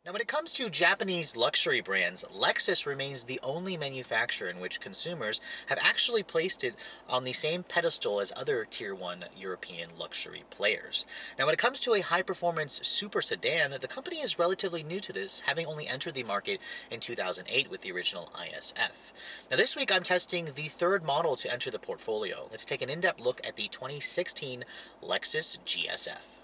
Now, when it comes to Japanese luxury brands, Lexus remains the only manufacturer in which consumers have actually placed it on the same pedestal as other Tier 1 European luxury players. Now, when it comes to a high-performance super sedan, the company is relatively new to this, having only entered the market in 2008 with the original ISF. Now, this week I'm testing the third model to enter the portfolio. Let's take an in-depth look at the 2016 Lexus GS F.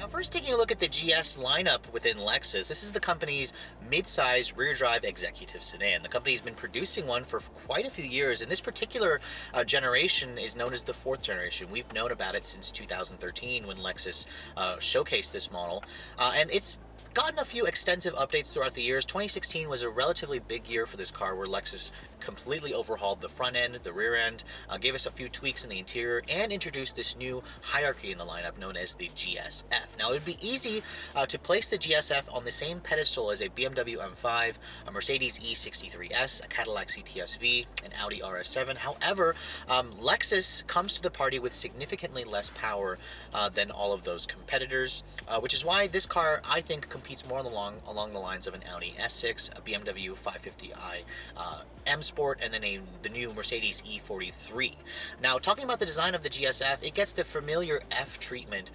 First, taking a look at the GS lineup within Lexus, this is the company's mid-size rear-drive executive sedan. The company's been producing one for quite a few years, and this particular generation is known as the fourth generation. We've known about it since 2013 when Lexus showcased this model, and it's gotten a few extensive updates throughout the years. 2016 was a relatively big year for this car where Lexus completely overhauled the front end, the rear end, gave us a few tweaks in the interior, and introduced this new hierarchy in the lineup known as the GS F. Now, it would be easy to place the GS F on the same pedestal as a BMW M5, a Mercedes E63S, a Cadillac CTS-V, an Audi RS7. However, Lexus comes to the party with significantly less power than all of those competitors, which is why this car, I think, competes more along the lines of an Audi S6, a BMW 550i M Sport, and then the new Mercedes E43. Now, talking about the design of the GS F, it gets the familiar F treatment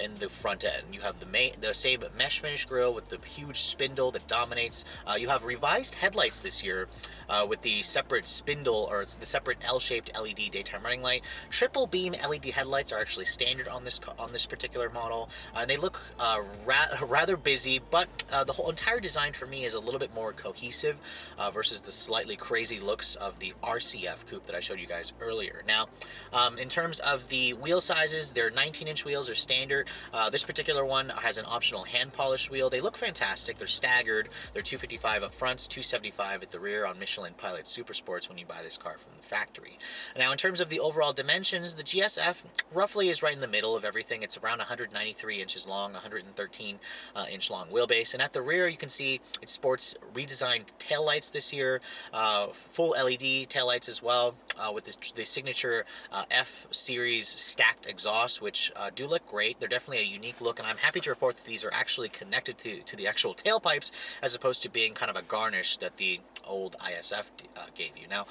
in the front end. You have the same mesh finish grille with the huge spindle that dominates. You have revised headlights this year with the separate spindle, or the separate L-shaped LED daytime running light. Triple beam LED headlights are actually standard on this particular model, and they look rather busy, but the whole entire design for me is a little bit more cohesive versus the slightly crazy looks of the RCF coupe that I showed you guys earlier. Now, in terms of the wheel sizes, their 19-inch wheels are standard. This particular one has an optional hand-polished wheel. They look fantastic. They're staggered. They're 255 up front, 275 at the rear on Michelin Pilot Super Sports when you buy this car from the factory. Now, in terms of the overall dimensions, the GS F roughly is right in the middle of everything. It's around 193 inches long, 113 inch long wheelbase, and at the rear you can see it sports redesigned taillights this year, full LED taillights as well, with the signature F series stacked exhaust, which do look great. They're definitely a unique look, and I'm happy to report that these are actually connected to the actual tailpipes as opposed to being kind of a garnish that the old ISF gave you. Now,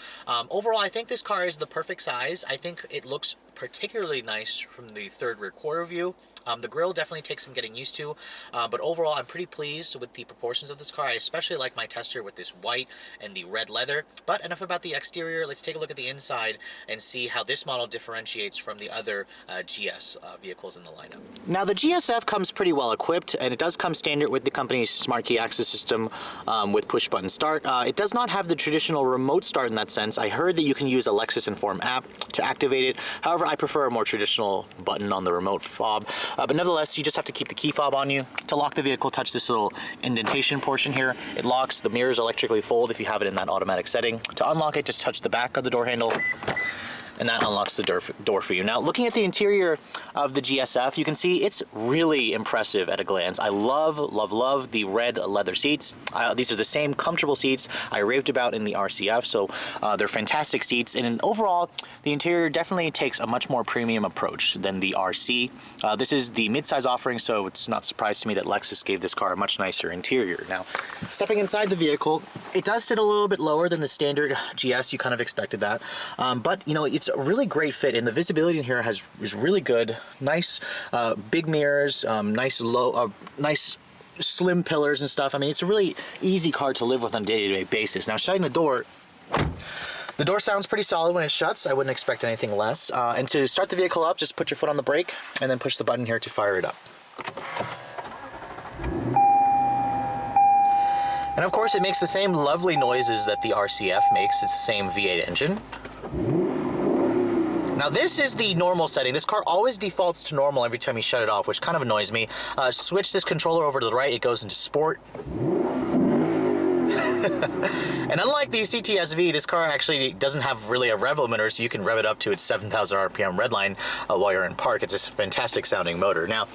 overall, I think this car is the perfect size. I think it looks particularly nice from the third rear quarter view. The grille definitely takes some getting used to, but overall I'm pretty pleased with the proportions of this car. I especially like my tester with this white and the red leather. But enough about the exterior. Let's take a look at the inside and see how this model differentiates from the other GS vehicles in the lineup. Now, the GSF comes pretty well equipped, and it does come standard with the company's smart key access system with push button start. It does not have the traditional remote start in that sense. I heard that you can use a Lexus Inform app to activate it. However, I prefer a more traditional button on the remote fob. But nevertheless, you just have to keep the key fob on you. To lock the vehicle, touch this little indentation portion here. It locks. The mirrors electrically fold if you have it in that automatic setting. To unlock it, just touch the back of the door handle, and that unlocks the door for you. Now, looking at the interior of the GSF, you can see it's really impressive at a glance. I love, love, love the red leather seats. These are the same comfortable seats I raved about in the RCF, so they're fantastic seats. And overall, the interior definitely takes a much more premium approach than the RC. This is the midsize offering, so it's not a surprise to me that Lexus gave this car a much nicer interior. Now, stepping inside the vehicle, it does sit a little bit lower than the standard GS. You kind of expected that, but you know, it's a really great fit, and the visibility in here is really good. Nice big mirrors, nice slim pillars and stuff. I mean, it's a really easy car to live with on a day-to-day basis. Now, shutting the door sounds pretty solid when it shuts. I wouldn't expect anything less. And to start the vehicle up, just put your foot on the brake and then push the button here to fire it up. And of course, it makes the same lovely noises that the RCF makes. It's the same V8 engine. Now this is the normal setting. This car always defaults to normal every time you shut it off, which kind of annoys me. Switch this controller over to the right, it goes into sport. And unlike the CTS-V, this car actually doesn't have really a rev limiter, so you can rev it up to its 7,000 RPM Redline while you're in park. It's a fantastic sounding motor. Now,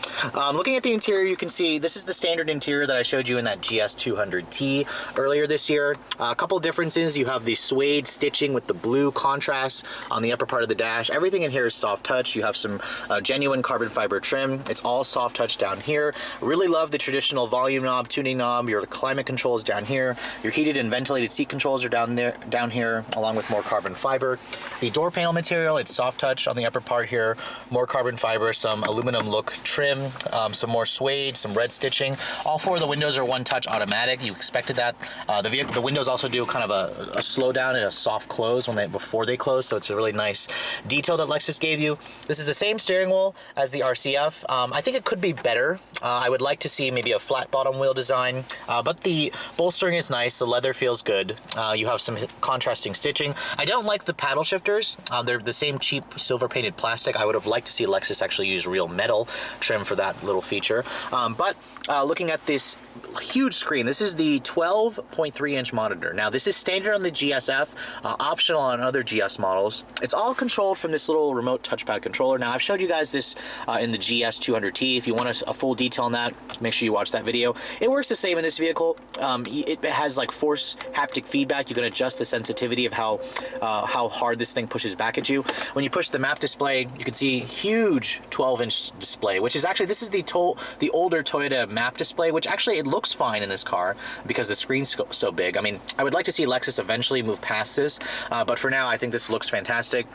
looking at the interior, you can see this is the standard interior that I showed you in that GS 200T earlier this year. A couple differences. You have the suede stitching with the blue contrast on the upper part of the dash. Everything in here is soft touch. You have some genuine carbon fiber trim. It's all soft touch down here. Really love the traditional volume knob, tuning knob. Your climate controls down here. Your heated and ventilated seat controls are down here, along with more carbon fiber. The door panel material, it's soft touch on the upper part here, more carbon fiber, some aluminum look trim, some more suede, some red stitching. All four of the windows are one-touch automatic. You expected that. The windows also do kind of a slow down and a soft close before they close, so it's a really nice detail that Lexus gave you. This is the same steering wheel as the RCF. I think it could be better. I would like to see maybe a flat bottom wheel design, but the bolstering is nice. The leather feels good. You have some contrasting stitching. I don't like the paddle shifters. They're the same cheap silver painted plastic. I would have liked to see Lexus actually use real metal trim for that little feature. But looking at this huge screen, this is the 12.3 inch monitor. Now this is standard on the GS F, optional on other GS models. It's all controlled from this little remote touchpad controller. Now I've showed you guys this in the GS 200T. If you want a full detail on that, make sure you watch that video. It works the same in this vehicle. It has like force haptic feedback. You can adjust the sensitivity of how hard this thing pushes back at you. When you push the map display, you can see huge 12-inch display, which is actually, this is the older Toyota map display, which actually it looks fine in this car because the screen's so big. I mean, I would like to see Lexus eventually move past this, but for now, I think this looks fantastic.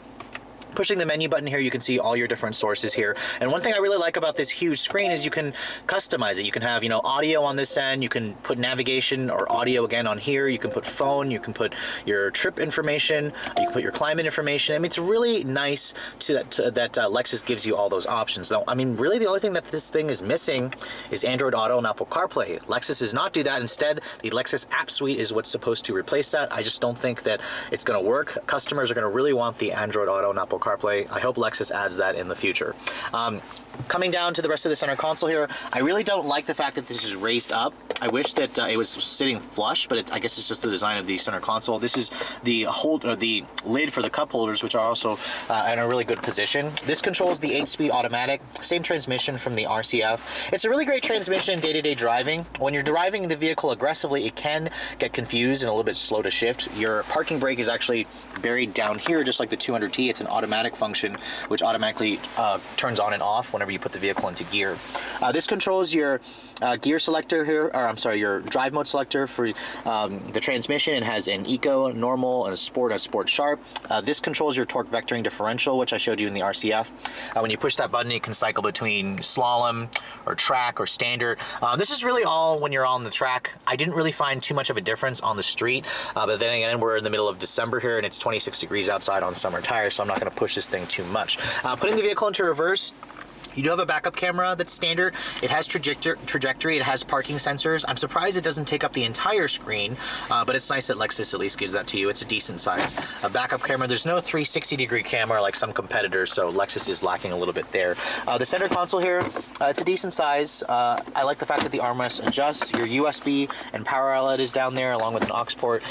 Pushing the menu button here, you can see all your different sources here. And one thing I really like about this huge screen is you can customize it. You can have, you know, audio on this end. You can put navigation or audio again on here. You can put phone. You can put your trip information. You can put your climate information. I mean, it's really nice that Lexus gives you all those options. Though, I mean, really the only thing that this thing is missing is Android Auto and Apple CarPlay. Lexus does not do that. Instead, the Lexus App Suite is what's supposed to replace that. I just don't think that it's going to work. Customers are going to really want the Android Auto and Apple CarPlay. I hope Lexus adds that in the future. Coming down to the rest of the center console here, I really don't like the fact that this is raised up. I wish that it was sitting flush, but I guess it's just the design of the center console. This is the lid for the cup holders, which are also in a really good position. This controls the 8-speed automatic, same transmission from the RCF. It's a really great transmission in day-to-day driving. When you're driving the vehicle aggressively, it can get confused and a little bit slow to shift. Your parking brake is actually buried down here, just like the 200T. It's an automatic function, which automatically turns on and off whenever you put the vehicle into gear. This controls your gear selector here, or I'm sorry, your drive mode selector for the transmission. It has an eco, normal, and a sport sharp. This controls your torque vectoring differential, which I showed you in the RCF. When you push that button, you can cycle between slalom or track or standard. This is really all when you're on the track. I didn't really find too much of a difference on the street, but then again, we're in the middle of December here and it's 26 degrees outside on summer tires, so I'm not going to push this thing too much. Putting the vehicle into reverse, you do have a backup camera that's standard. It has trajectory, it has parking sensors. I'm surprised it doesn't take up the entire screen, but it's nice that Lexus at least gives that to you. It's a decent size. A backup camera, there's no 360-degree camera like some competitors, so Lexus is lacking a little bit there. The center console here, it's a decent size. I like the fact that the armrest adjusts. Your USB and power outlet is down there along with an aux port.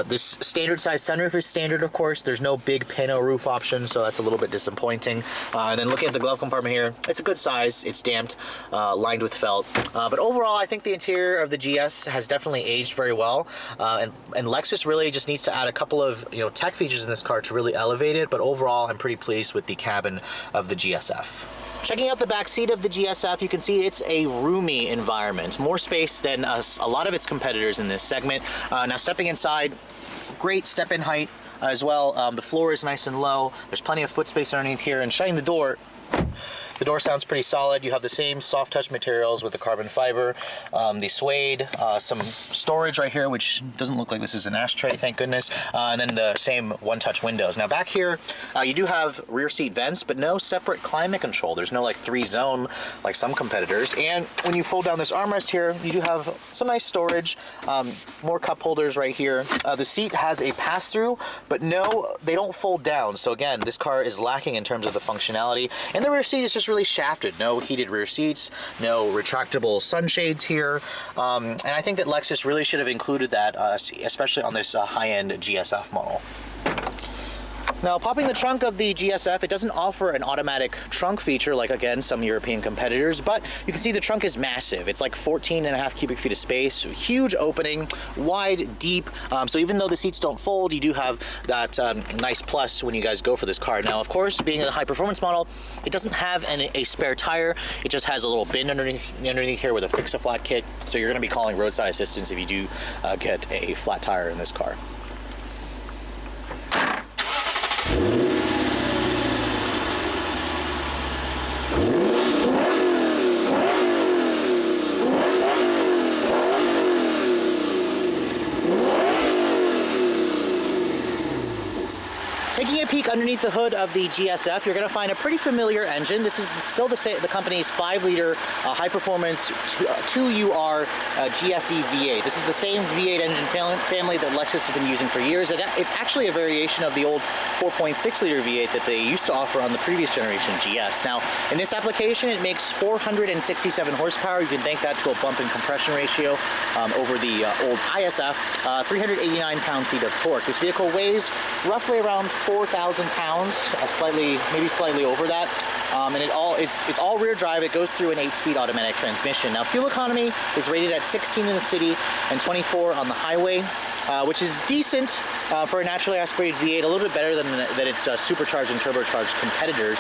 This standard size sunroof is standard, of course. There's no big pano roof option, so that's a little bit disappointing. And then looking at the glove compartment here, it's a good size. It's damped, lined with felt. But overall, I think the interior of the GS has definitely aged very well. And Lexus really just needs to add a couple of tech features in this car to really elevate it. But overall, I'm pretty pleased with the cabin of the GS F. Checking out the back seat of the GS F, you can see it's a roomy environment. More space than a lot of its competitors in this segment. Now stepping inside, great step-in height as well. The floor is nice and low. There's plenty of foot space underneath here. And shutting the door, The door sounds pretty solid. You have the same soft touch materials with the carbon fiber, the suede, some storage right here, which doesn't look like this is an ashtray, thank goodness, and then the same one-touch windows. Now back here, you do have rear seat vents, but no separate climate control. There's no like 3-zone like some competitors. And when you fold down this armrest here, you do have some nice storage, more cup holders right here. The seat has a pass-through, but no, they don't fold down. So again, this car is lacking in terms of the functionality. And the rear seat is just really shafted. No heated rear seats, no retractable sunshades here. And I think that Lexus really should have included that, especially on this high-end GS F model. Now, popping the trunk of the GS F, it doesn't offer an automatic trunk feature like, again, some European competitors, but you can see the trunk is massive. It's like 14.5 cubic feet of space, huge opening, wide, deep. So even though the seats don't fold, you do have that nice plus when you guys go for this car. Now, of course, being a high-performance model, it doesn't have a spare tire. It just has a little bin underneath here with a fix-a-flat kit. So you're going to be calling roadside assistance if you do get a flat tire in this car. Taking a peek underneath the hood of the GS F, you're going to find a pretty familiar engine. This is still the company's 5-liter high-performance 2UR GSE V8. This is the same V8 engine family that Lexus has been using for years. It's actually a variation of the old 4.6-liter V8 that they used to offer on the previous generation GS. Now, in this application, it makes 467 horsepower. You can thank that to a bump in compression ratio over the old ISF, 389 pound-feet of torque. This vehicle weighs roughly around 4,000 pounds, maybe slightly over that, and it's all rear drive. It goes through an 8-speed automatic transmission. Now, fuel economy is rated at 16 in the city and 24 on the highway, which is decent for a naturally aspirated V8, a little bit better than its supercharged and turbocharged competitors.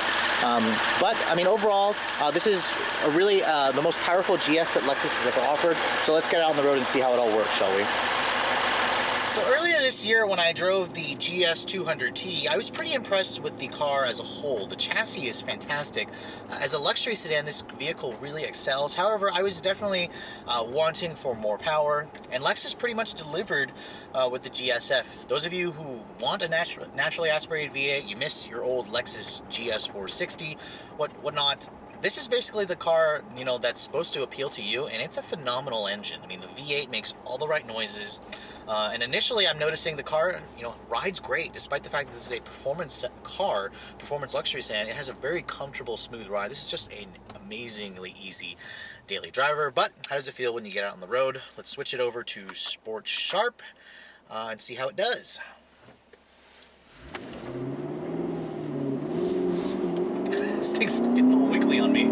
But I mean, overall, this is really the most powerful GS that Lexus has ever offered. So let's get out on the road and see how it all works, shall we? So earlier this year when I drove the GS 200T, I was pretty impressed with the car as a whole. The chassis is fantastic. As a luxury sedan, this vehicle really excels. However, I was definitely wanting for more power, and Lexus pretty much delivered with the GS F. Those of you who want a naturally aspirated V8, you miss your old Lexus GS 460, whatnot. This is basically the car, you know, that's supposed to appeal to you, and it's a phenomenal engine. I mean, the V8 makes all the right noises, and initially I'm noticing the car, you know, rides great, despite the fact that this is a performance car, performance luxury sedan. It has a very comfortable, smooth ride. This is just an amazingly easy daily driver. But how does it feel when you get out on the road? Let's switch it over to Sport Sharp and see how it does. This thing's getting all wiggly on me.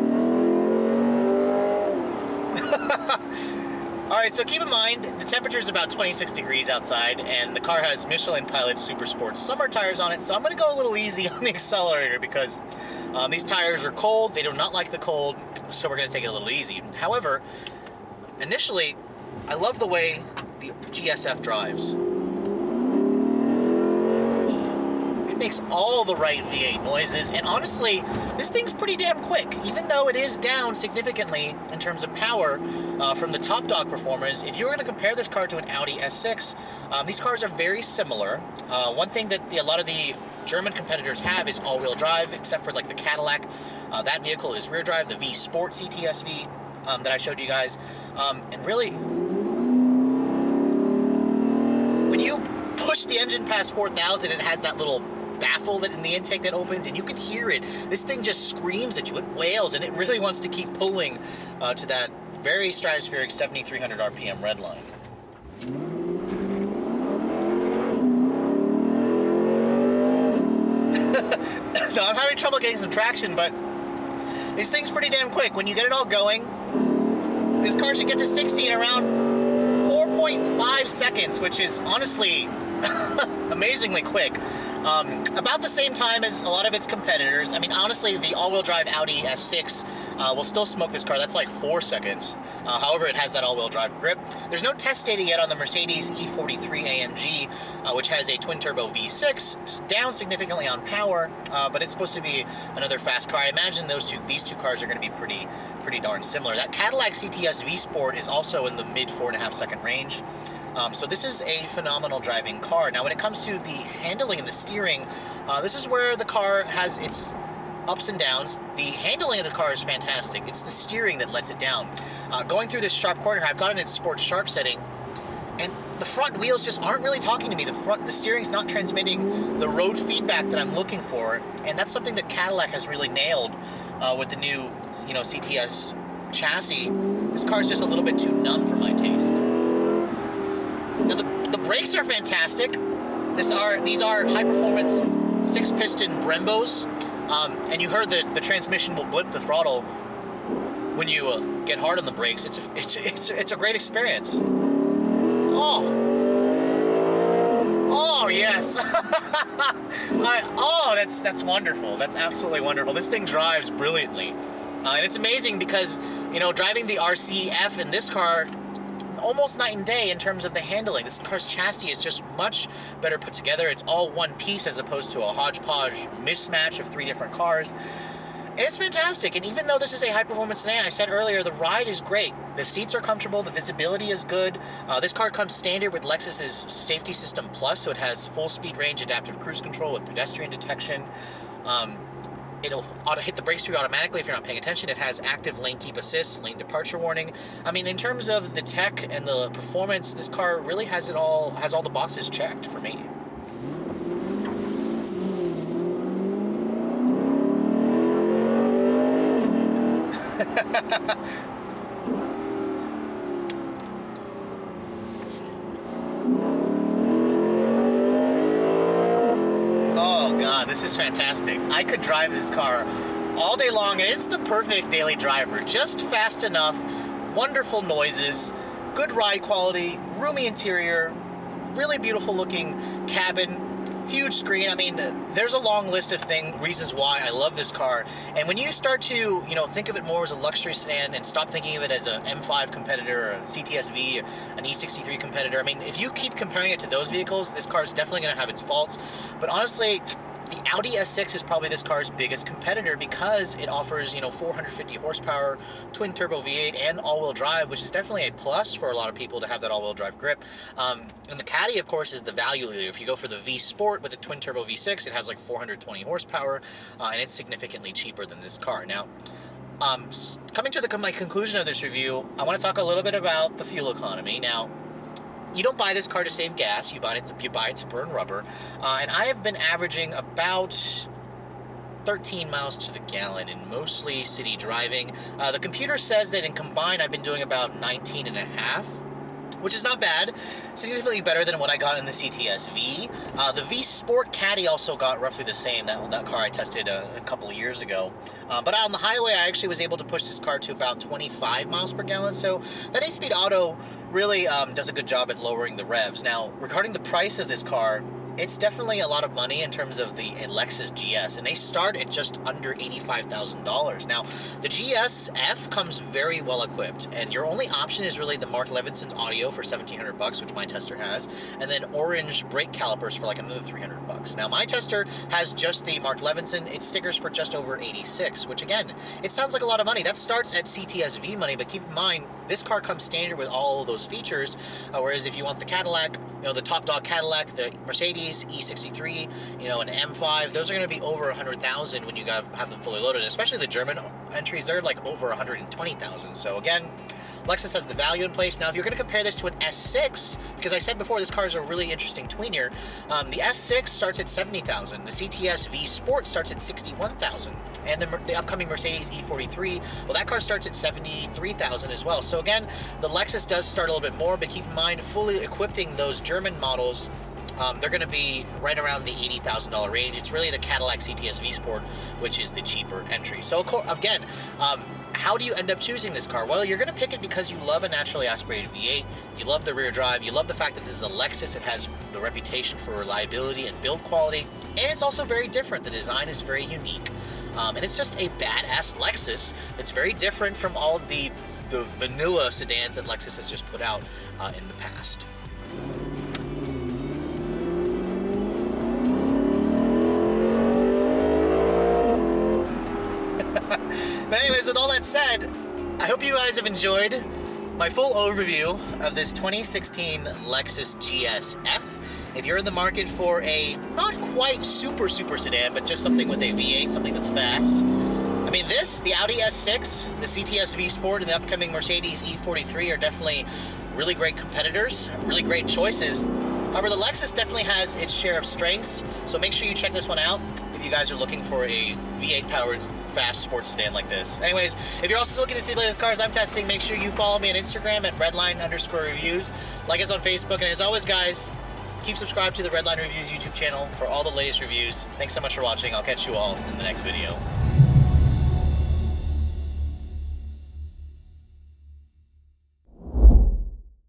Alright, so keep in mind, the temperature is about 26 degrees outside, and the car has Michelin Pilot Super Sport summer tires on it, so I'm going to go a little easy on the accelerator because these tires are cold. They do not like the cold, so we're going to take it a little easy. However, initially, I love the way the GS F drives. Makes all the right V8 noises, and honestly, this thing's pretty damn quick. Even though it is down significantly in terms of power from the top dog performers, if you were going to compare this car to an Audi S6, these cars are very similar. One thing that a lot of the German competitors have is all-wheel drive, except for like the Cadillac. That vehicle is rear drive, the V Sport CTS-V that I showed you guys. And really, when you push the engine past 4,000, it has that little baffle that in the intake that opens, and you can hear it. This thing just screams at you. It wails, and it really wants to keep pulling to that very stratospheric 7,300 RPM Redline. No, I'm having trouble getting some traction, but this thing's pretty damn quick. When you get it all going, this car should get to 60 in around 4.5 seconds, which is honestly amazingly quick. About the same time as a lot of its competitors. I mean, honestly, the all-wheel drive Audi S6 will still smoke this car. That's like 4 seconds. However, it has that all-wheel drive grip. There's no test data yet on the Mercedes E63 AMG, which has a twin-turbo V6, down significantly on power, but it's supposed to be another fast car. I imagine these two cars are going to be pretty darn similar. That Cadillac CTS-V Sport is also in the mid 4.5 second range. So this is a phenomenal driving car. Now, when it comes to the handling and the steering, this is where the car has its ups and downs. The handling of the car is fantastic. It's the steering that lets it down. Going through this sharp corner, I've got it in sport sharp setting, and the front wheels just aren't really talking to me. The steering's not transmitting the road feedback that I'm looking for, and that's something that Cadillac has really nailed with the new, CTS chassis. This car's just a little bit too numb for my taste. Now, the brakes are fantastic. These are high-performance 6-piston Brembos, and you heard that the transmission will blip the throttle when you get hard on the brakes. It's a great experience. Oh yes. That's wonderful. That's absolutely wonderful. This thing drives brilliantly, and it's amazing because driving the RC F in this car, almost night and day in terms of the handling. This car's chassis is just much better put together. It's all one piece as opposed to a hodgepodge mismatch of 3 different cars. And it's fantastic. And even though this is a high-performance sedan, I said earlier, the ride is great. The seats are comfortable. The visibility is good. This car comes standard with Lexus's Safety System Plus, so it has full speed range adaptive cruise control with pedestrian detection. It'll hit the brakes for you automatically if you're not paying attention. It has active lane keep assist, lane departure warning. I mean, in terms of the tech and the performance, this car really has all the boxes checked for me. Oh God, this is fantastic. I could drive this car all day long, and it's the perfect daily driver. Just fast enough, wonderful noises, good ride quality, roomy interior, really beautiful looking cabin, huge screen. I mean, there's a long list of reasons why I love this car. And when you start to, think of it more as a luxury sedan and stop thinking of it as an M5 competitor or a CTS-V, an E63 competitor, I mean, if you keep comparing it to those vehicles, this car is definitely going to have its faults. But honestly, the Audi S6 is probably this car's biggest competitor because it offers, 450 horsepower, twin turbo V8, and all-wheel drive, which is definitely a plus for a lot of people to have that all-wheel drive grip. And the Caddy, of course, is the value leader. If you go for the V Sport with the twin turbo V6, it has like 420 horsepower, and it's significantly cheaper than this car. Now, coming to my conclusion of this review, I want to talk a little bit about the fuel economy. Now, you don't buy this car to save gas, you buy it to burn rubber. And I have been averaging about 13 miles to the gallon in mostly city driving. The computer says that in combined I've been doing about 19 and a half, which is not bad. Significantly better than what I got in the CTS-V. The V Sport Caddy also got roughly the same, that car I tested a couple of years ago. But on the highway, I actually was able to push this car to about 25 miles per gallon, so that 8-speed auto really does a good job at lowering the revs. Now, regarding the price of this car, it's definitely a lot of money in terms of the Lexus GS, and they start at just under $85,000. Now, the GS F comes very well equipped, and your only option is really the Mark Levinson's audio for $1,700, which my tester has, and then orange brake calipers for like another $300. Now, my tester has just the Mark Levinson. It stickers for just over $86, which again, it sounds like a lot of money. That starts at CTS-V money, but keep in mind, this car comes standard with all of those features, whereas if you want the Cadillac, the top dog Cadillac, the Mercedes E63, an M5, those are going to be over $100,000 when you have them fully loaded. Especially the German entries, they're like over $120,000. So again, Lexus has the value in place. Now, if you're going to compare this to an S6, because I said before, this car is a really interesting tweener, the S6 starts at $70,000. The CTS-V Sport starts at $61,000. And the upcoming Mercedes E43, well, that car starts at $73,000 as well. So again, the Lexus does start a little bit more, but keep in mind, fully equipping those German models, they're going to be right around the $80,000 range. It's really the Cadillac CTS-V Sport, which is the cheaper entry. So again, how do you end up choosing this car? Well, you're going to pick it because you love a naturally aspirated V8, you love the rear drive, you love the fact that this is a Lexus. It has the reputation for reliability and build quality, and it's also very different. The design is very unique, and it's just a badass Lexus. It's very different from all of the vanilla sedans that Lexus has just put out in the past. But anyways, with all that said, I hope you guys have enjoyed my full overview of this 2016 Lexus GS F. If you're in the market for a not quite super sedan, but just something with a V8, something that's fast. I mean, the Audi S6, the CTS-V Sport, and the upcoming Mercedes E63 are definitely really great competitors, really great choices. However, the Lexus definitely has its share of strengths, so make sure you check this one out if you guys are looking for a V8 powered fast sports sedan like this. Anyways, if you're also looking to see the latest cars I'm testing, make sure you follow me on Instagram at Redline_reviews. Like us on Facebook, and as always, guys, keep subscribed to the Redline Reviews YouTube channel for all the latest reviews. Thanks so much for watching. I'll catch you all in the next video.